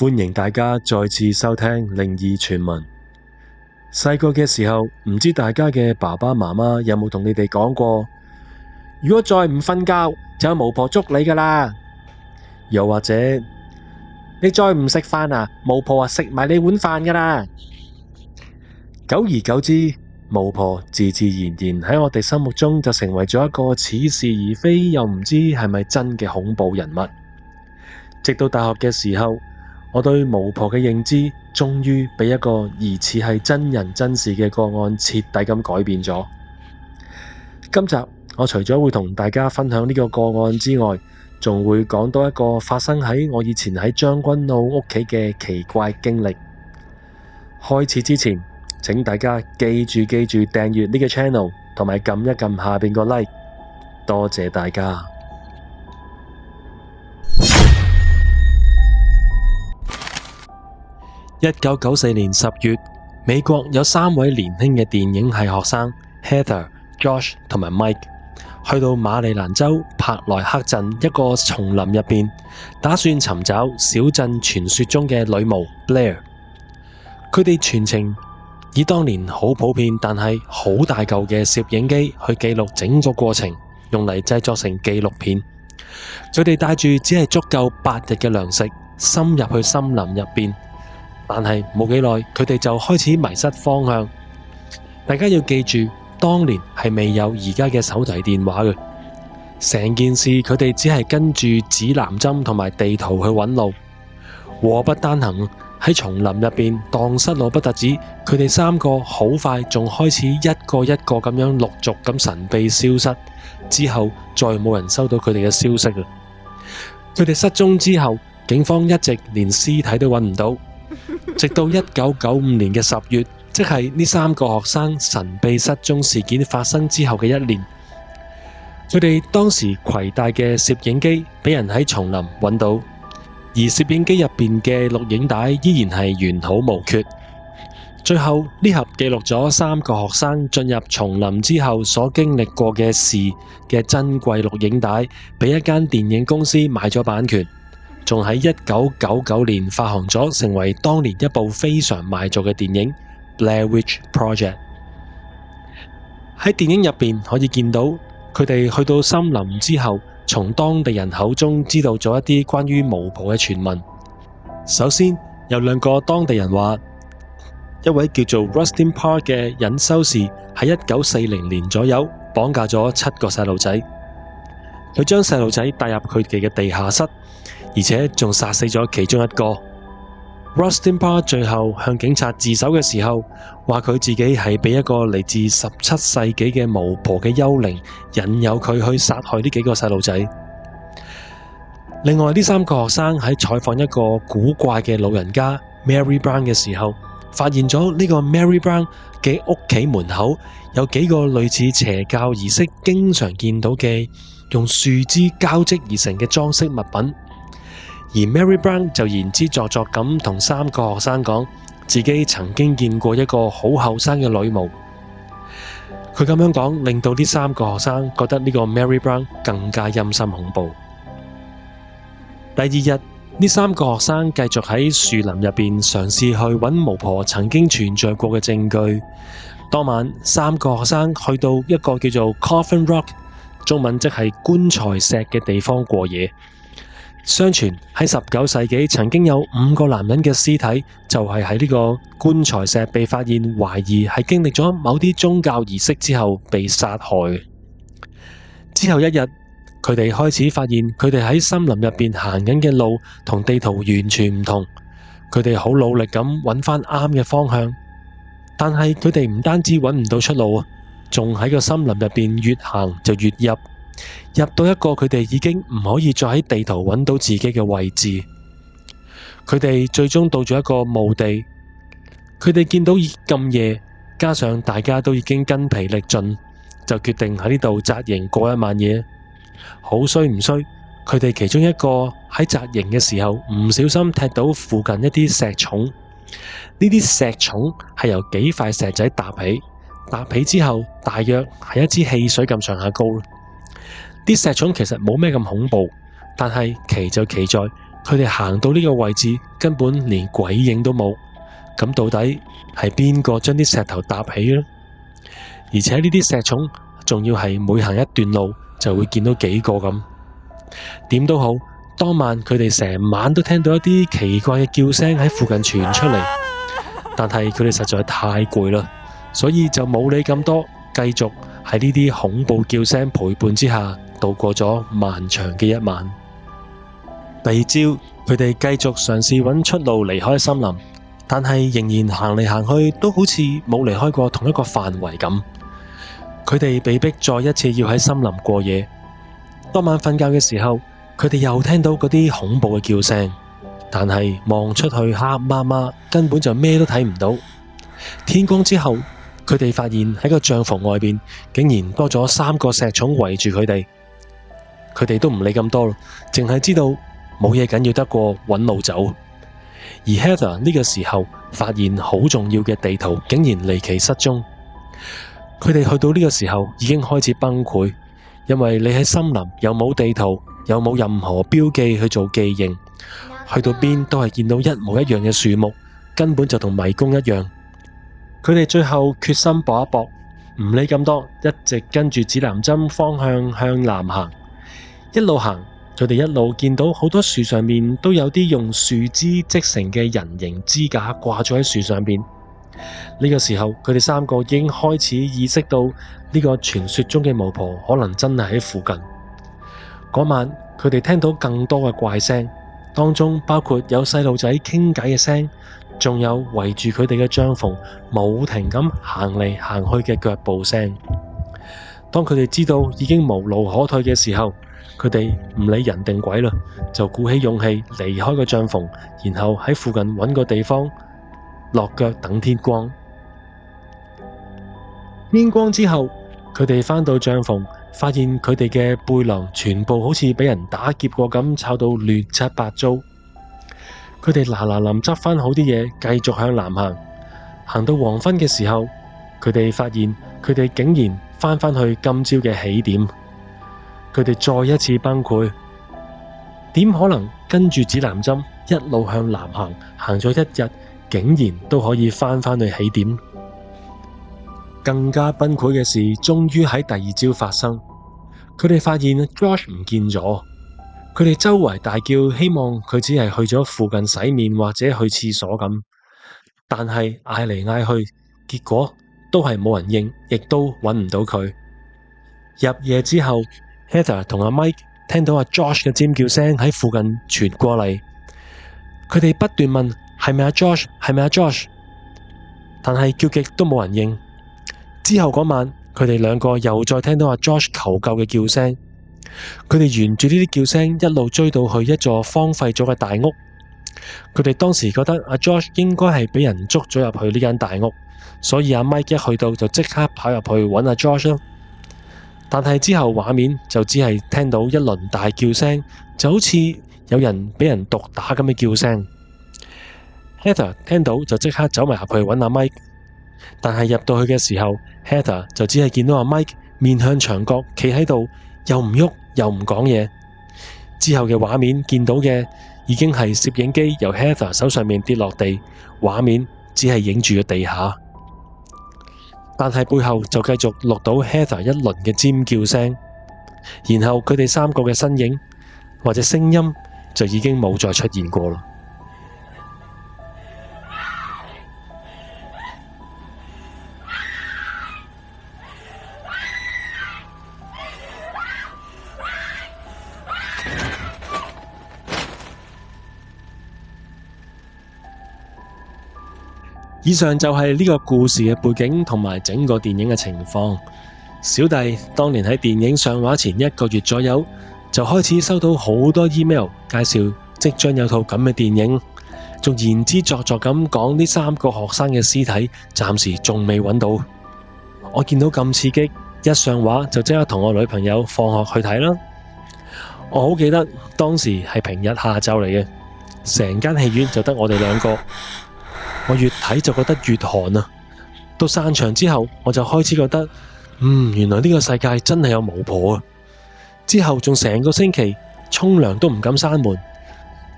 歡迎大家再次收聽靈異傳聞。細個嘅時候，唔知大家嘅爸爸媽媽有冇同你哋講過，如果再唔瞓覺，就有巫婆捉你噶啦。又或者你再唔食飯啊，巫婆食埋你碗飯噶啦。久而久之，巫婆自自然然喺我哋心目中就成為咗一個似是而非又唔知係咪真嘅恐怖人物。直到大學嘅時候，我對巫婆嘅認知終於被一個疑似係真人真事嘅個案徹底咁改變咗。今集我除咗會同大家分享呢個個案之外，仲會講多一個發生喺我以前喺將軍澳屋企嘅奇怪經歷。開始之前，請大家記住訂閱呢個 channel， 同埋撳一撳下邊個 like， 多謝大家。1994年10月，美國有3位年輕嘅電影系學生 Heather、Josh 同埋 Mike 去到馬里蘭州柏萊克鎮一個叢林入邊，打算尋找小鎮傳說中嘅女巫 Blair。佢哋全程以當年好普遍但係好大嚿嘅攝影機去記錄整個過程，用嚟製作成紀錄片。佢哋帶住只係足夠8日嘅糧食，深入去森林入邊。但係冇幾耐，佢哋就開始迷失方向。大家要記住，當年係未有而家嘅手提電話嘅。成件事佢哋只係跟住指南針同埋地圖去揾路，禍不單行，喺叢林入邊蕩失路不特止，佢哋3個好快仲開始一個一個咁樣陸續咁神秘消失，之後再冇人收到佢哋嘅消息啦。佢哋失蹤之後，警方一直連屍體都揾唔到。直到1995年嘅10月，即係呢3個學生神秘失蹤事件發生之後嘅1年，佢哋當時攜帶嘅攝影機俾人喺叢林揾到，而攝影機入邊嘅錄影帶依然係完好無缺。最後呢盒記錄咗3個學生進入叢林之後所經歷過嘅事嘅珍貴錄影帶，俾一間電影公司買咗版權，仲喺1999年發行咗，成為當年一部非常賣座嘅電影《Blair Witch Project》。喺電影入邊可以見到，佢哋去到森林之後，從當地人口中知道咗一啲關於巫婆嘅傳聞。首先有2個當地人話，一位叫做 Rustin Park 嘅隱修士喺1940年左右綁架咗7個細路仔，佢將細路仔帶入佢哋嘅地下室，而且仲殺死咗其中1個。Rustin Park 最後向警察自首嘅時候，話佢自己係被一個嚟自17世紀嘅巫婆嘅幽靈引誘佢去殺害呢幾個細路仔。另外呢3個學生喺採訪一個古怪嘅老人家 Mary Brown 嘅時候，發現咗呢個 Mary Brown 嘅屋企門口有幾個類似邪教儀式經常見到嘅用樹枝交織而成嘅裝飾物品。而 Mary Brown 就言之鑿鑿咁同3個學生講，自己曾經見過一個好後生嘅女巫。佢咁樣講，令到呢3個學生覺得呢個 Mary Brown 更加陰森恐怖。第2日，呢3個學生繼續喺樹林入邊嘗試去揾巫婆曾經存在過嘅證據。當晚，3個學生去到一個叫做 Coffin Rock， 中文即係棺材石嘅地方過夜。相傳喺19世紀曾經有5個男人嘅屍體就係喺呢個棺材石被發現，懷疑係經歷咗某啲宗教儀式之後被殺害。之後1日，佢哋開始發現佢哋喺森林入邊行緊嘅路同地圖完全唔同。佢哋好努力咁揾翻啱嘅方向，但係佢哋唔單止揾唔到出路，仲喺個森林入邊越行就越入到一個佢哋已經唔可以再喺地圖揾到自己嘅位置。佢哋最終到咗一個墓地，佢哋見到咁夜，加上大家都已經筋疲力盡，就決定喺呢度紮營過一晚夜。好衰唔衰，佢哋其中一個喺紮營嘅時候唔小心踢到附近一啲石塚，呢啲石塚係由幾塊石仔搭起之後大約係一支汽水咁上下高。啲石塚其實冇咩咁恐怖，但係奇就奇在佢哋行到呢個位置，根本連鬼影都冇。咁到底係邊個將啲石頭搭起呢？而且呢啲石蟲仲要係每行一段路就會見到幾個咁。點都好，當晚佢哋成晚都聽到一啲奇怪嘅叫聲喺附近傳出嚟，但係佢哋實在太攰啦，所以就冇理咁多，繼續喺呢啲恐怖叫聲陪伴之下度過咗漫長嘅一晚。第二朝，佢哋繼續嘗試揾出路離開森林，但係仍然行嚟行去都好似冇離開過同一個範圍咁。佢哋被逼再一次要喺森林過夜。當晚瞓覺嘅時候，佢哋又聽到嗰啲恐怖嘅叫聲，但係望出去黑麻麻，根本就咩都睇唔到。天光之後，佢哋發現喺個帳篷外邊竟然多咗3個石蟲圍住佢哋。佢哋都唔理咁多咯，淨係知道冇嘢緊要得過揾路走。而 Heather 呢個時候發現好重要嘅地圖竟然離奇失蹤。佢哋去到呢個時候已經開始崩潰，因為你喺森林又冇地圖，又冇任何標記去做記認，去到邊都係見到一模一樣嘅樹木，根本就同迷宮一樣。佢哋最後決心搏一搏，唔理咁多，一直跟住指南針方向向南行。一路行，佢哋一路見到好多樹上面都有啲用樹枝織成嘅人形支架掛咗喺樹上邊。呢個時候，佢哋3個已經開始意識到呢個傳說中嘅巫婆可能真係喺附近。嗰晚，佢哋聽到更多嘅怪聲，當中包括有細路仔傾偈嘅聲，仲有圍住佢哋嘅帳篷冇停咁行嚟行去嘅腳步聲。當佢哋知道已經無路可退嘅時候，佢哋唔理人定鬼啦，就鼓起勇氣離開個帳篷，然後喺附近揾個地方落腳等天光。天光之後，佢哋返到帳篷，發現佢哋嘅背囊全部好似俾人打劫過咁，炒到亂七八糟。佢哋嗱嗱臨執返好啲嘢，繼續向南行。行到黃昏嘅時候，佢哋發現佢哋竟然返返去今朝嘅起點。佢哋再一次崩潰，點可能跟住指南針一路向南行，行咗一日，竟然都可以返返去起點？更加崩潰嘅事，終於喺第二朝發生。佢哋發現 Josh 唔見咗，佢哋周圍大叫，希望佢只係去咗附近洗面或者去廁所咁，但係嗌嚟嗌去，結果都係冇人應，亦都揾唔到佢。入夜之後，Heather 同阿 Mike 聽到阿 Josh 嘅尖叫聲喺附近傳過嚟，佢哋不斷問係咪阿 Josh， 係咪阿 Josh， 但係叫極都冇人應。之後嗰晚，佢哋2個又再聽到阿 Josh 求救嘅叫聲，佢哋沿住呢啲叫聲一路追到去一座荒廢咗嘅大屋。佢哋當時覺得阿 Josh 應該係俾人捉咗入去呢間大屋，所以阿 Mike 一去到就即刻跑入去揾阿 Josh 啦。但係之後畫面就只係聽到一輪大叫聲，就好似有人俾人毒打咁嘅叫聲。Heather 聽到就即刻走埋入去揾阿 Mike， 但係入到去嘅時候， Heather 就只係見到阿 Mike 面向牆角企喺度，又唔喐又唔講嘢。之後嘅畫面見到嘅已經係攝影機由 Heather 手上面跌落地，畫面只係影住個地下。但係背後就繼續錄到 Heather 一輪嘅尖叫聲，然後佢哋3個嘅身影或者聲音就已經冇再出現過啦。以上就係呢個故事嘅背景同埋整個電影嘅情況。小弟當年喺電影上畫前1個月左右，就開始收到好多 email 介紹即將有套咁嘅電影，仲言之鑿鑿咁講呢3個學生嘅屍體暫時仲未揾到。我見到咁刺激，一上畫就即刻同我女朋友放學去睇啦。我好記得當時係平日下晝嚟嘅，成間戲院就得我哋2個。我越睇就覺得越寒啊！到散場之後，我就開始覺得，原來呢個世界真係有巫婆啊！之後仲成個星期沖涼都唔敢閂門，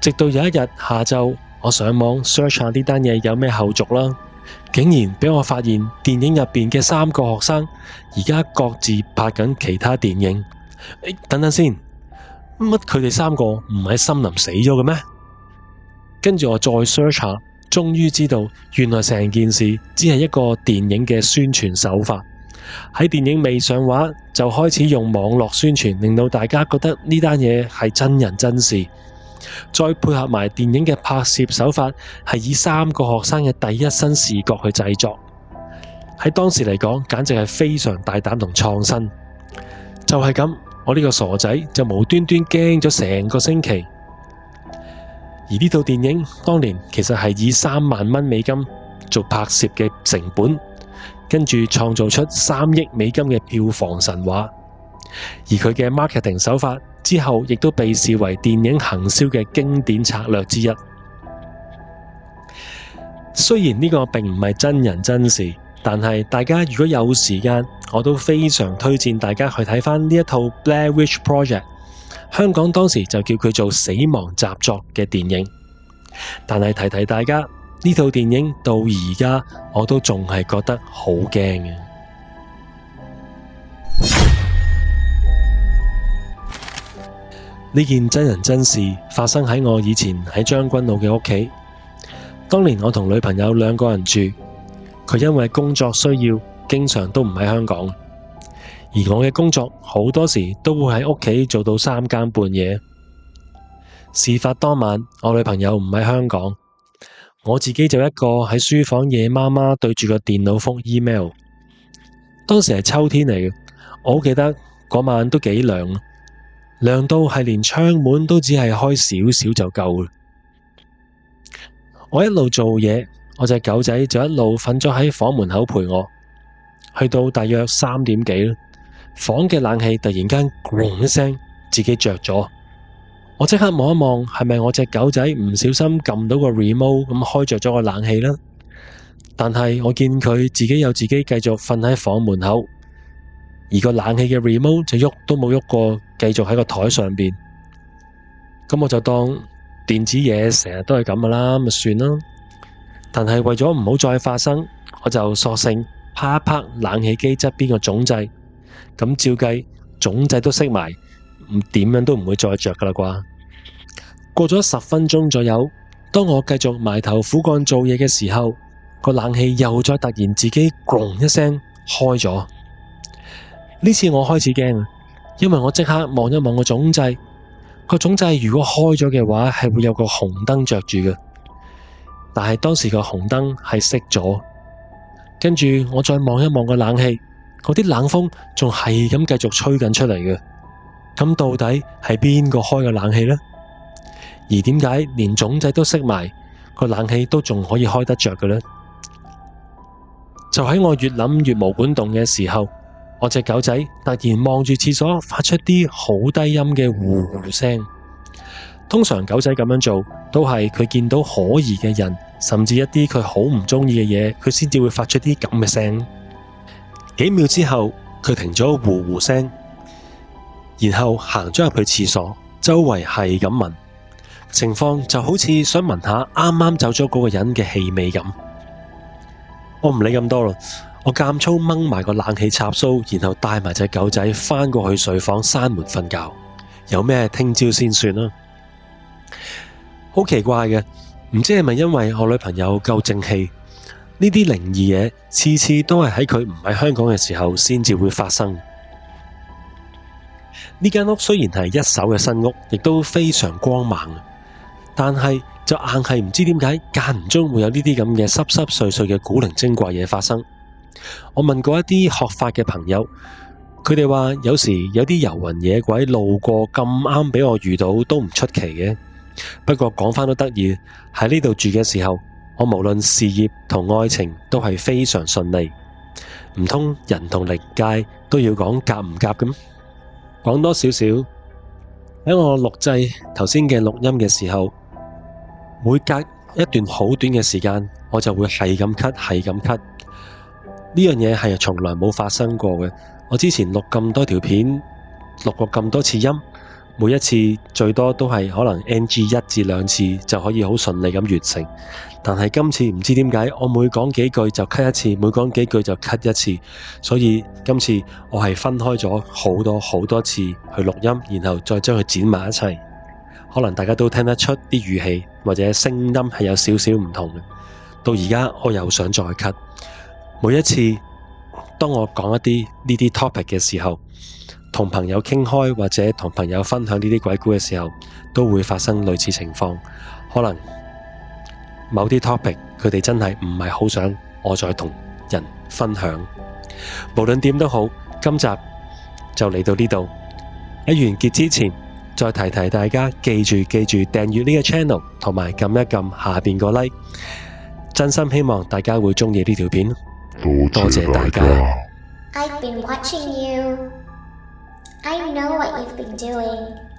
直到有一日下晝，我上網 search 下呢單嘢有咩後續啦，竟然俾我發現電影入邊嘅3個學生而家各自拍緊其他電影。等等先，乜佢哋3個唔喺森林死咗嘅咩？跟住我再 search 下，終於知道原來成件事只係一個電影嘅宣傳手法。喺電影未上畫就開始用網絡宣傳，令到大家覺得呢單嘢係真人真事。再配合埋電影嘅拍攝手法，係以3個學生嘅第一身視覺去製作。喺當時嚟講，簡直係非常大膽同創新。就係咁，我呢個傻仔就無端端驚咗成個星期。而呢套電影當年其實係以3萬蚊美金做拍攝嘅成本，跟住創造出3億美金嘅票房神話。而佢嘅 marketing 手法之後亦都被視為電影行銷嘅經典策略之一。雖然呢個並唔係真人真事，但係大家如果有時間，我都非常推薦大家去睇返呢一套 Blair Witch Project。香港當時就叫佢做死亡習作嘅電影。但係提大家，呢套電影到而家我都仲係覺得好驚嘅。呢件真人真事發生喺我以前喺將軍澳嘅屋企。當年我同女朋友2個人住，佢因為工作需要，經常都唔喺香港。而我嘅工作好多時都會喺屋企做到3更半夜。事發當晚，我女朋友唔喺香港，我自己就一個喺書房夜媽媽對住個電腦覆 email。當時係秋天嚟嘅，我好記得嗰晚都幾涼，涼到係連窗門都只係開少少就夠啦。我一路做嘢，我隻狗仔就一路瞓咗喺房門口陪我。去到大約3點幾，房嘅冷氣突然間轟一聲，自己着咗。我即刻望一望，係咪我隻狗仔唔小心撳到個 remote 咁開着咗個冷氣呢？但係我見佢自己有自己繼續瞓喺房門口，而個冷氣嘅 remote 就喐都冇喐過，繼續喺個台上邊。咁我就當電子嘢成日都係咁噶啦，咪算啦。但係為咗唔好再發生，我就索性拍一拍冷氣機側邊個總掣。咁照計總掣都熄埋，點樣都唔會再着噶啦啩。過咗10分鐘左右，當我繼續埋頭苦幹做嘢嘅時候，個冷氣又再突然自己轟一聲開咗。呢次我開始驚，因為我即刻望一望個總掣，個總掣如果開咗嘅話係會有個紅燈着住嘅，但係當時個紅燈係熄咗。跟住我再望一望個冷氣，嗰啲冷風仲係咁繼續吹緊出嚟嘅。咁到底係邊個開嘅冷氣呢？而點解連總掣都熄埋，個冷氣都仲可以開得着嘅呢？就喺我越諗越毛管戙嘅時候，我隻狗仔突然望住廁所發出啲好低音嘅呼呼聲。通常狗仔咁樣做都係佢見到可疑嘅人，甚至一啲佢好唔中意嘅嘢，佢先至會發出啲咁嘅聲。幾秒之後，佢停咗呼呼聲，然後行咗入去廁所，周圍係咁聞，情況就好似想聞下啱啱走咗嗰個人嘅氣味咁。我唔理咁多啦，我間粗掹埋個冷氣插蘇，然後帶埋隻狗仔返過去睡房閂門瞓覺。有咩聽朝先算啦。好奇怪嘅，唔知係咪因為我女朋友夠正氣，呢啲靈異嘢次次都係喺佢唔喺香港嘅時候先至會發生。呢間屋雖然係一手嘅新屋，亦都非常光猛，但係就硬係唔知點解間唔中會有呢啲咁嘅濕濕碎碎嘅古靈精怪嘢發生。我問過一啲學法嘅朋友，佢哋話有時有啲遊魂野鬼路過咁啱俾我遇到都唔出奇嘅。不過講返都得意，喺呢度住嘅時候，我無論事業同愛情都係非常順利。唔通人同靈界都要講夾唔夾咁？講多少少，喺我錄製頭先嘅錄音嘅時候，每隔一段好短嘅時間，我就會係咁咳，係咁咳。呢樣嘢係從來冇發生過嘅。我之前錄咁多條片，錄過咁多次音，每一次最多都係可能 NG 1至2次就可以好順利咁完成。但係今次唔知點解，我每講幾句就 cut 一次，每講幾句就 cut 一次，所以今次我係分開咗好多次去錄音，然後再將佢剪埋一齊。可能大家都聽得出啲語氣或者聲音係有少少唔同嘅。到而家我又想再 cut。每一次當我講一啲呢啲 topic 嘅時候，同朋友傾開或者同朋友分享呢啲鬼故嘅時候，都會發生類似情況。可能某啲 topic 佢哋真係唔係好想我再同人分享。無論點都好，今集就嚟到呢度。喺完結之前，再提提大家，記住訂閱呢個 channel， 同埋撳一撳下邊個 like。真心希望大家會中意呢條片。多謝大家。I've been watching you. I know what you've been doing.